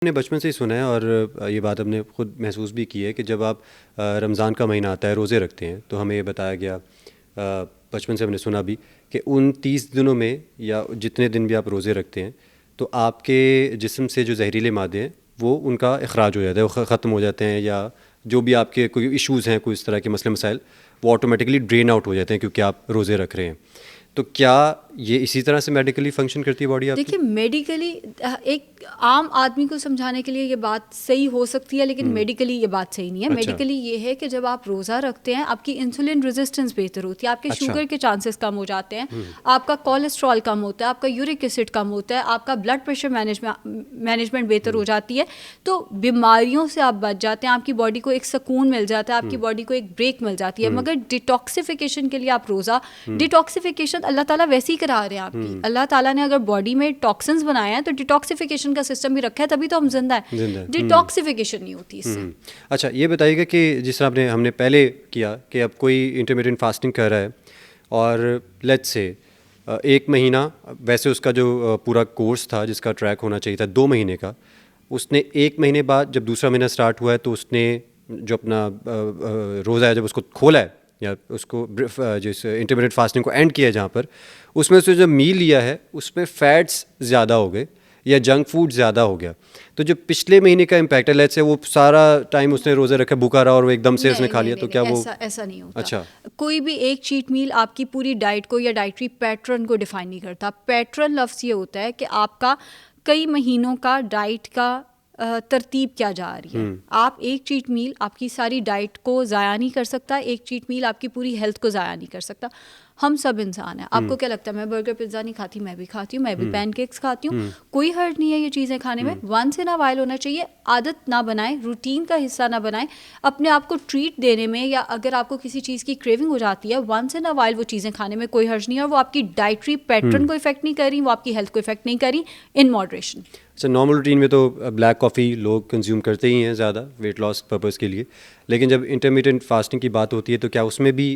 نے بچپن سے ہی سنا ہے اور یہ بات ہم نے خود محسوس بھی کی ہے کہ جب آپ رمضان کا مہینہ آتا ہے روزے رکھتے ہیں تو ہمیں یہ بتایا گیا بچپن سے ہم نے سنا بھی کہ ان 30 دنوں میں یا جتنے دن بھی آپ روزے رکھتے ہیں تو آپ کے جسم سے جو زہریلے مادے ہیں وہ ان کا اخراج ہو جاتا ہے, وہ ختم ہو جاتے ہیں, یا جو بھی آپ کے کوئی ایشوز ہیں, کوئی اس طرح کے مسئلے مسائل, وہ آٹومیٹکلی ڈرین آؤٹ ہو جاتے ہیں کیونکہ آپ روزے رکھ رہے ہیں. تو کیا یہ اسی طرح سے میڈیکلی فنکشن کرتی ہے باڈی آپ کی؟ دیکھیے میڈیکلی ایک عام آدمی کو سمجھانے کے لیے یہ بات صحیح ہو سکتی ہے, لیکن میڈیکلی یہ بات صحیح نہیں ہے. میڈیکلی یہ ہے کہ جب آپ روزہ رکھتے ہیں آپ کی انسولین ریزسٹنس بہتر ہوتی ہے, آپ کے شوگر کے چانسز کم ہو جاتے ہیں, آپ کا کولیسٹرول کم ہوتا ہے, آپ کا یورک ایسڈ کم ہوتا ہے, آپ کا بلڈ پریشر مینجمنٹ بہتر ہو جاتی ہے, تو بیماریوں سے آپ بچ جاتے ہیں, آپ کی باڈی کو ایک سکون مل جاتا ہے, آپ کی باڈی کو ایک بریک مل جاتی ہے. مگر ڈیٹاکسیفیکیشن کے لیے آپ روزہ, ڈیٹاکسیفیکیشن اللہ تعالیٰ ویسے ہی کرا رہے ہیں آپ کی. اللہ تعالیٰ نے اگر باڈی میں ٹاکسنز بنائے ہیں تو ڈیٹاکسیفیکیشن کا سسٹم بھی رکھا ہے, تبھی تو ہم زندہ ہیں. ڈیٹاکسیفیکیشن نہیں ہوتی اس سے. اچھا یہ بتائیے گا کہ جس طرح ہم نے پہلے کیا کہ اب کوئی انٹرمیڈیٹ فاسٹنگ کر رہا ہے اور لیٹس سے ایک مہینہ, ویسے اس کا جو پورا کورس تھا جس کا ٹریک ہونا چاہیے تھا 2 مہینے کا, اس نے 1 مہینے بعد جب دوسرا مہینہ سٹارٹ ہوا ہے تو اس نے جو اپنا روزہ ہے جب اس کو کھولا ہے یا اس کو جس انٹرمیڈیٹ فاسٹنگ کو اینڈ کیا ہے جہاں پر, اس میں سے جو میل لیا ہے اس میں فیٹس زیادہ ہو گئے یا جنک فوڈ زیادہ ہو گیا, تو جو پچھلے مہینے کا امپیکٹ ہے لیٹس سے وہ سارا ٹائم اس نے روزے رکھا بھوکا رہا اور وہ ایک دم سے اس نے کھا لیا, تو کیا وہ ایسا نہیں ہوتا. اچھا کوئی بھی ایک چیٹ میل آپ کی پوری ڈائٹ کو یا ڈائٹری پیٹرن کو ڈیفائن نہیں کرتا. پیٹرن لفظ یہ ہوتا ہے کہ آپ کا کئی مہینوں کا ڈائٹ کا ترتیب کیا جا رہی ہے. آپ ایک چیٹ میل آپ کی ساری ڈائٹ کو ضائع نہیں کر سکتا, ایک چیٹ میل آپ کی پوری ہیلتھ کو ضائع نہیں کر سکتا. ہم سب انسان ہیں. آپ کو کیا لگتا ہے میں برگر پیزا نہیں کھاتی, میں بھی کھاتی ہوں, میں بھی پین کیکس کھاتی ہوں, کوئی حرج نہیں ہے یہ چیزیں کھانے میں. ونس ان اے وائل ہونا چاہیے, عادت نہ بنائیں, روٹین کا حصہ نہ بنائیں. اپنے آپ کو ٹریٹ دینے میں یا اگر آپ کو کسی چیز کی کریونگ ہو جاتی ہے ونس ان اے وائل وہ چیزیں کھانے میں کوئی حرج نہیں ہے, اور وہ آپ کی ڈائٹری پیٹرن کو افیکٹ نہیں کر رہی, وہ آپ کی ہیلتھ کو افیکٹ نہیں کر رہی, ان ماڈریشن. اچھا نارمل روٹین میں تو بلیک کافی لوگ کنزیوم کرتے ہی ہیں زیادہ ویٹ لاس پرپز کے لیے, لیکن جب انٹرمیڈیٹ فاسٹنگ کی بات ہوتی ہے تو کیا اس میں بھی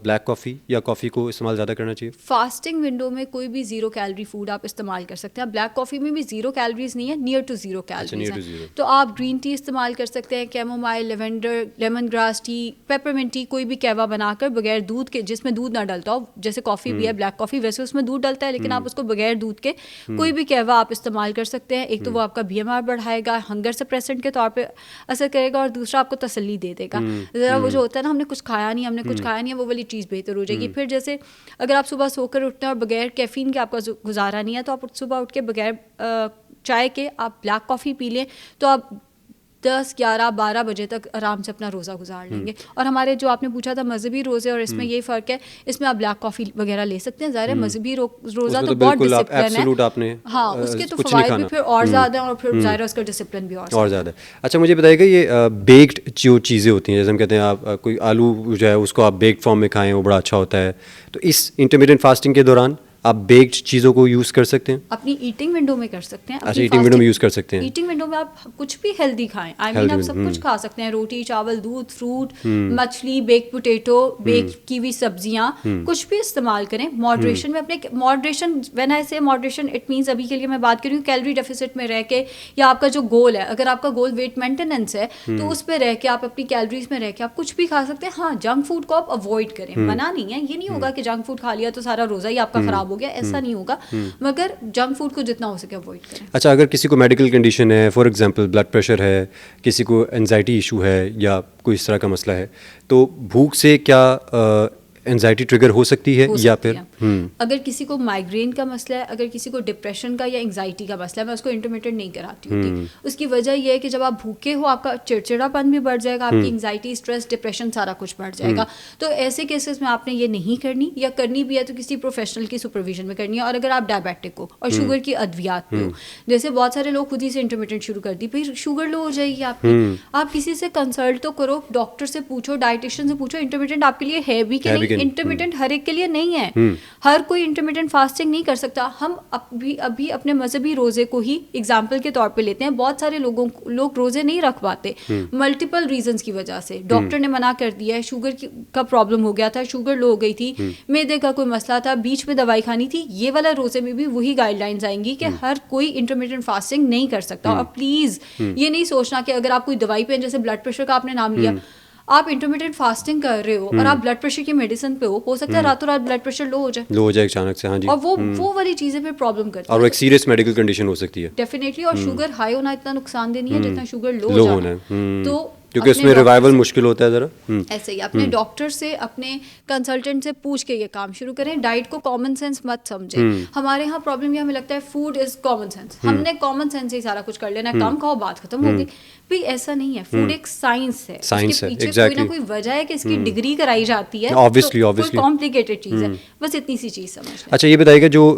بلیک کافی یا کافی کو استعمال زیادہ کرنا چاہیے؟ فاسٹنگ ونڈو میں کوئی بھی 0 کیلری فوڈ آپ استعمال کر سکتے ہیں. بلیک کافی میں بھی 0 کیلریز نہیں ہے, نیئر ٹو 0 کیلریز ہیں. تو آپ گرین ٹی استعمال کر سکتے ہیں, chamomile, lavender, lemon grass tea, peppermint tea, کوئی بھی قہوہ بنا کر بغیر دودھ کے, جس میں دودھ نہ ڈلتا ہو, جیسے کافی بھی ہے بلیک کافی, ویسے اس میں دودھ ڈلتا ہے لیکن آپ اس کو بغیر دودھ کے کوئی بھی قہوہ آپ استعمال کر سکتے ہیں. ایک تو وہ آپ کا BMR بڑھائے گا, ہنگر سپریسنٹ کے طور پہ اثر کرے گا, اور دوسرا آپ کو تسلی دے دے گا. ذرا وہ جو ہوتا ہے نا ہم نے کچھ کھایا نہیں, وہ والی چیز بہتر ہو جائے گی. پھر جیسے اگر آپ صبح سو کر اٹھتے ہیں اور بغیر کیفین کے آپ کا گزارا نہیں ہے, تو آپ صبح اٹھ کے بغیر چائے کے آپ بلیک کافی پی لیں, تو آپ 10, 11, 12 بجے تک آرام سے اپنا روزہ گزار لیں گے. اور ہمارے جو آپ نے پوچھا تھا مذہبی روزے اور اس میں یہ فرق ہے, اس میں آپ بلیک کافی وغیرہ لے سکتے ہیں. ظاہر ہے مذہبی روزہ تو بہت ڈسپلن ہے, ہاں اس کے تو فوائد بھی پھر اور زیادہ ہیں, اور پھر ظاہر ہے اس کا ڈسپلن بھی اور زیادہ ہے. اچھا مجھے بتائیے گا یہ بیکڈ جو چیزیں ہوتی ہیں, جیسے ہم کہتے ہیں آپ کوئی آلو جو ہے اس کو آپ بیکڈ فارم میں کھائیں وہ بڑا اچھا ہوتا ہے, تو اس انٹرمیڈیٹ فاسٹنگ کے دوران آپ بیکڈ چیزوں کو یوز کر سکتے ہیں؟ اپنی ایٹنگ ونڈو میں کر سکتے ہیں. اچھا ایٹنگ ونڈو میں یوز کر سکتے ہیں. ایٹنگ ونڈو میں آپ کچھ بھی ہیلدی کھائیں, آپ سب کچھ کھا سکتے ہیں, روٹی, چاول, دودھ, فروٹ, مچھلی, بیک پوٹیٹو, بیک کی ہوئی سبزیاں, کچھ بھی استعمال کریں ماڈریشن میں. اپنے ماڈریشن, وین آئی سے ماڈریشن اٹ مینس ابھی کے لیے میں بات کر رہی ہوں کیلری ڈیفیسٹ میں رہ کے, یا آپ کا جو گول ہے, اگر آپ کا گول ویٹ مینٹیننس ہے تو اس پہ رہ کے آپ اپنی کیلریز میں رہ کے آپ کچھ بھی کھا سکتے ہیں. ہاں جنک فوڈ کو آپ اوائڈ کریں, منع نہیں ہے, یہ نہیں ہوگا کہ جنک فوڈ کھا لیا تو سارا روزہ ہی آپ کا خراب ہو گیا, ایسا نہیں ہوگا, مگر جنک فوڈ کو جتنا ہو سکے اوائڈ کریں. اچھا اگر کسی کو میڈیکل کنڈیشن ہے, فار ایگزامپل بلڈ پریشر ہے, کسی کو انزائٹی ایشو ہے یا کوئی اس طرح کا مسئلہ ہے, تو بھوک سے کیا انزائٹی ٹریگر ہو سکتی ہے؟ یا پھر اگر کسی کو مائگرین کا مسئلہ ہے, اگر کسی کو ڈپریشن کا یا انگزائٹی کا مسئلہ ہے, میں اس کو انٹرمیٹنٹ نہیں کراتی ہوتی. اس کی وجہ یہ ہے کہ جب آپ بھوکے ہو آپ کا چڑچڑا پن بھی بڑھ جائے گا, آپ کی انگزائٹی, اسٹریس, ڈپریشن سارا کچھ بڑھ جائے گا. تو ایسے کیسز میں آپ نے یہ نہیں کرنی, یا کرنی بھی ہے تو کسی پروفیشنل کی سپرویژن میں کرنی ہے. اور اگر آپ ڈائبیٹک ہو اور شوگر کی ادویات پہ ہو, جیسے بہت سارے لوگ خود ہی سے انٹرمیٹنٹ شروع کر دی, پھر شوگر لو ہو جائے گی آپ کی, آپ کسی سے کنسلٹ تو کرو, ڈاکٹر سے پوچھو, ڈائٹیشین سے پوچھو انٹرمیٹنٹ آپ کے لیے ہے بھی کہ نہیں. انٹرمیٹنٹ ہر ایک کے لیے نہیں ہے, ہر کوئی انٹرمیٹنٹ فاسٹنگ نہیں کر سکتا. ہم ابھی اپنے مذہبی روزے کو ہی اگزامپل کے طور پہ لیتے ہیں. بہت سارے لوگ روزے نہیں رکھ پاتے ملٹیپل ریزنس کی وجہ سے. ڈاکٹر نے منع کر دیا ہے, شوگر کا پرابلم ہو گیا تھا, شوگر لو ہو گئی تھی, میدے کا کوئی مسئلہ تھا, بیچ میں دوائی کھانی تھی. یہ والا روزے میں بھی وہی گائیڈ لائنز آئیں گی کہ ہر کوئی انٹرمیٹنٹ فاسٹنگ نہیں کر سکتا. اور پلیز یہ نہیں سوچنا کہ اگر آپ کوئی دوائی پہ, جیسے بلڈ پریشر کا آپ نے نام لیا, آپ انٹرمیٹنٹ فاسٹنگ کر رہے ہو اور آپ بلڈ پریشر کی میڈیسن پہ ہو سکتا ہے راتوں رات بلڈ پریشر لو ہو جائے اچانک سے. ہاں جی, اور وہ والی چیزیں پھر پرابلم کرتی ہیں, اور وہ ایک سیریس میڈیکل کنڈیشن ہو سکتی ہے ڈیفینیٹلی. اور شوگر ہائی ہونا اتنا نقصان دہ نہیں ہے جتنا شوگر لو ہونا ہے. تو کیونکہ اس میں ریوائول مشکل ہوتا ہے ذرا. ایسے ہی اپنے ڈاکٹر سے, اپنے کنسلٹنٹ سے پوچھ کے یہ کام شروع کریں. ڈائٹ کو کامن سینس مت سمجھیں. ہمارے یہاں پرابلم یہ ہمیں لگتا ہے فوڈ از کامن سینس, ہم نے کامن سینس سے ہی سارا کچھ کر لینا ہے, کم کھاؤ بات ختم ہو گئی. بھائی ایسا نہیں ہے, فوڈ ایک سائنس ہے, اس کے پیچھے کوئی نہ کوئی وجہ ہے کہ اس کی ڈگری کرائی جاتی ہے, کوئی کمپلیکیٹڈ چیز ہے, بس اتنی سی چیز سمجھ لیں. اچھا یہ بتائیے گا, جو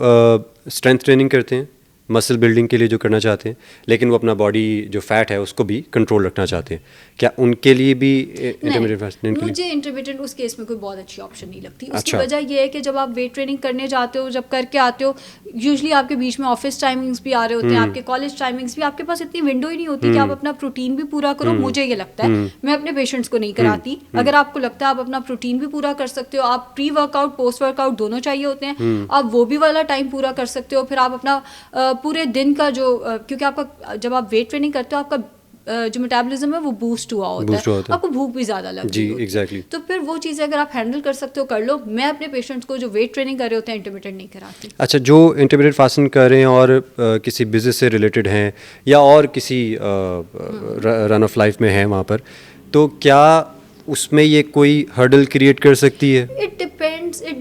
اسٹرینتھ ٹریننگ کرتے ہیں, مسل بلڈنگ کے لیے جو کرنا چاہتے ہیں, لیکن وہ اپنا باڈی جو فیٹ ہے اس کو بھی کنٹرول رکھنا چاہتے ہیں, کیا ان کے لیے بھی انٹرمیٹنٹ فاسٹنگ؟ مجھے انٹرمیٹنٹ اس کیس میں کوئی بہت اچھی آپشن نہیں لگتی. اس کی وجہ یہ ہے کہ جب آپ ویٹ ٹریننگ کرنے جاتے ہو, جب کر کے آتے ہو, یوزلی آپ کے بیچ میں آفس ٹائمنگس بھی آ رہے ہوتے ہیں, آپ کے کالج ٹائمنگس بھی, آپ کے پاس اتنی ونڈو ہی نہیں ہوتی کہ آپ اپنا پروٹین بھی پورا کرو. مجھے یہ لگتا ہے, میں اپنے پیشنٹس کو نہیں کراتی. اگر آپ کو لگتا ہے آپ اپنا پروٹین بھی پورا کر سکتے ہو, آپ pre workout post workout دونوں چاہیے ہوتے ہیں, آپ وہ بھی والا ٹائم پورا کر سکتے ہو. پھر آپ اپنا پورے دن کا کیونکہ آپ کا جب آپ ویٹ ٹریننگ کرتے ہو آپ کا جو میٹابولزم ہے وہ بوسٹ ہوا ہوتا ہے, آپ کو بھوک بھی زیادہ لگتی ہے. ایگزیکٹلی. تو پھر وہ چیزیں اگر آپ ہینڈل کر سکتے ہو کر لو. میں اپنے پیشنٹس کو جو ویٹ ٹریننگ کر رہے ہوتے ہیں انٹرمیٹنٹ نہیں کراتی. اچھا, جو انٹرمیٹنٹ فاسٹنگ کر رہے ہیں اور کسی بزنس سے ریلیٹڈ ہیں یا اور کسی رن آف لائف میں ہیں وہاں پر, تو کیا اس میں یہ کوئی ہرڈل کریٹ کر سکتی ہے؟ اٹ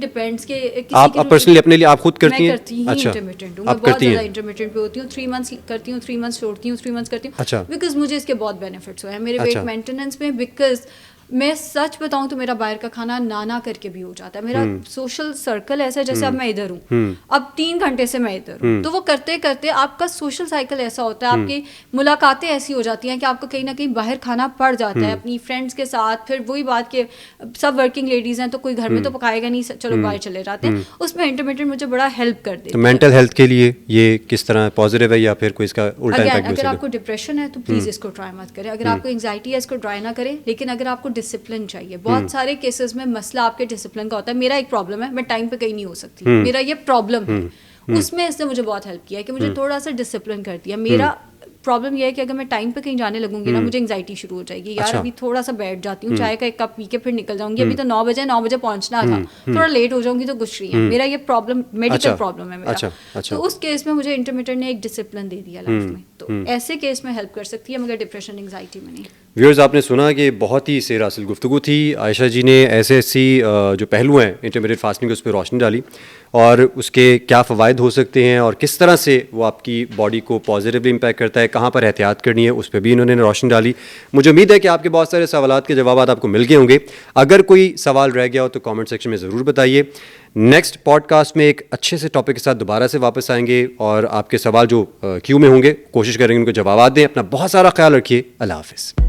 ڈیپینڈس کہ آپ پرسنلی اپنے لیے آپ خود کرتی ہیں؟ میں کرتی ہوں انٹرمیٹنٹ ہوں, میں بہت زیادہ انٹرمیٹنٹ پہ ہوتی ہوں. 3 months کرتی ہوں, 3 months چھوڑتی ہوں, 3 months کرتی ہوں. اچھا. بیکاز مجھے اس کے بہت بینیفٹس ہوئے ہیں میرے ویٹ مینٹیننس میں. بیکاز میں سچ بتاؤں تو میرا باہر کا کھانا نانا کر کے بھی ہو جاتا ہے. میرا سوشل سرکل ایسا ہے جیسے اب میں ادھر ہوں, اب 3 گھنٹے سے میں ادھر ہوں, تو وہ کرتے کرتے آپ کا سوشل سائیکل ایسا ہوتا ہے, آپ کی ملاقاتیں ایسی ہو جاتی ہیں کہ آپ کو کہیں نہ کہیں باہر کھانا پڑ جاتا ہے اپنی فرینڈس کے ساتھ. پھر وہی بات کہ سب ورکنگ لیڈیز ہیں تو کوئی گھر میں تو پکائے گا نہیں, چلو باہر چلے جاتے ہیں. اس میں انٹرمیٹنٹ مجھے بڑا ہیلپ کر دیتا ہے. مینٹل ہیلتھ کے لیے یہ کس طرح پازیٹیو ہے یا پھر کوئی اس کا الٹا امپیکٹ بھی ہو سکتا ہے؟ اگر آپ کو ڈپریشن ہے تو پلیز اس کو ٹرائی مت کریں. اگر آپ کو انگزائٹی ہے اس کو ٹرائی نہ کریں. لیکن اگر آپ کو ڈسپلن چاہیے, بہت سارے کیسز میں مسئلہ آپ کے ڈسپلن کا ہوتا ہے. میرا ایک پرابلم ہے, میں ٹائم پہ کہیں نہیں ہو سکتی, میرا یہ پرابلم ہے. اس میں اس نے مجھے بہت ہیلپ کیا ہے کہ مجھے تھوڑا سا ڈسپلن کر دیا. میرا پرابلم یہ ہے کہ اگر میں ٹائم پہ کہیں جانے لگوں گی نا, مجھے انگزائٹی شروع ہو جائے گی. یار ابھی تھوڑا سا بیٹھ جاتی ہوں, چائے کا ایک کپ پی کے پھر نکل جاؤں گی. ابھی تو 9 بجے پہنچنا تھا, تھوڑا لیٹ ہو جاؤں گی تو کچھ نہیں ہے. میرا یہ پرابلم میڈیکل پرابلم ہے میرا. تو اس کیس میں مجھے انٹرمیٹنٹ نے ایک ڈسپلن دے دیا لائف میں. تو ایسے کیس میں ہیلپ کر سکتی ہے, مگر ڈپریشن انگزائٹی میں نہیں. ویورز, آپ نے سنا کہ بہت ہی سیر حاصل گفتگو تھی. عائشہ جی نے ایسی جو پہلو ہیں انٹرمیٹنٹ فاسٹنگ کے اس پہ روشنی ڈالی, اور اس کے کیا فوائد ہو سکتے ہیں اور کس طرح سے وہ آپ کی باڈی کو پازیٹیولی امپیکٹ کرتا ہے, کہاں پر احتیاط کرنی ہے, اس پہ بھی انہوں نے روشنی ڈالی. مجھے امید ہے کہ آپ کے بہت سارے سوالات کے جوابات آپ کو مل گئے ہوں گے. اگر کوئی سوال رہ گیا ہو تو کامنٹ سیکشن میں ضرور بتائیے. نیکسٹ پوڈ کاسٹ میں ایک اچھے سے ٹاپک کے ساتھ دوبارہ سے واپس آئیں گے, اور آپ کے سوال جو کیو میں ہوں گے کوشش کریں گے ان کو جوابات دیں. اپنا بہت سارا خیال رکھیے. اللہ حافظ.